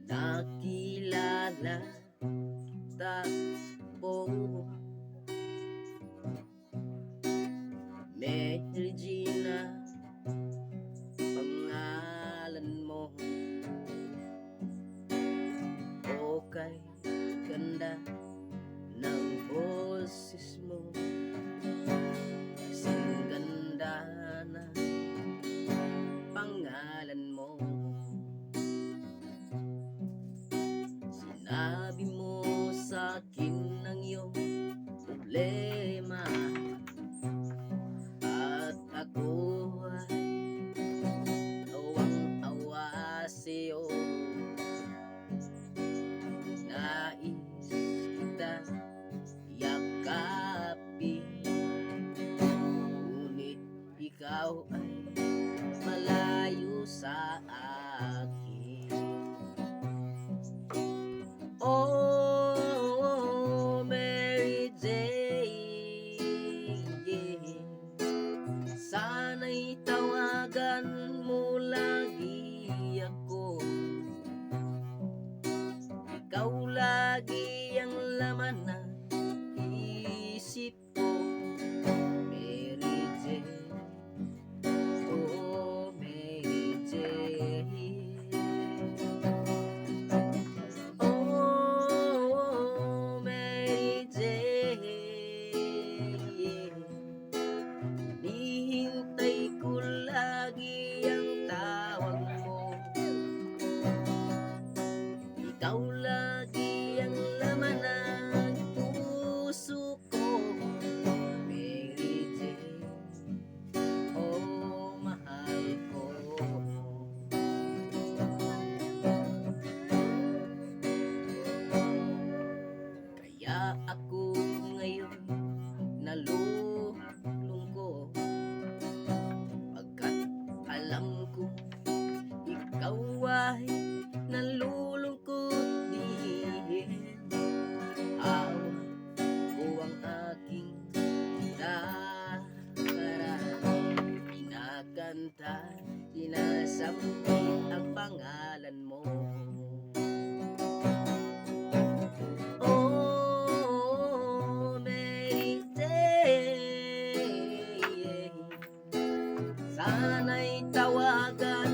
Nakilala takbo Regina, pangalan mo. Okay, ganda ng boses mo, kasing ganda na pangalan mo. Sinabi mo sa'kin ang iyong problema, at ako ay awang-awa sa'yo. Nais kita yakapin, ngunit ikaw ay malayo sa akin. Oh, Mary Jane, yeah. Sana'y tawagan mo lagi ako. Ikaw lagi ang laman ng isip ko, Mary Jane. Oh, Mary Jane. Oh, Mary Jane. Hinihintay ko lagi ang tawag mo. Ikaw lagi ang laman ng puso ko, Mary Jane. Oh, mahal ko. Kaya ako ngayon nalulungkot, pagkat alam ko ikaw ay nalulungkot din. Hawak ko ang aking nakaraan, kinakanta, sinasambit ang pangalan mo. Oh, Mary Jane, sana'y tawagan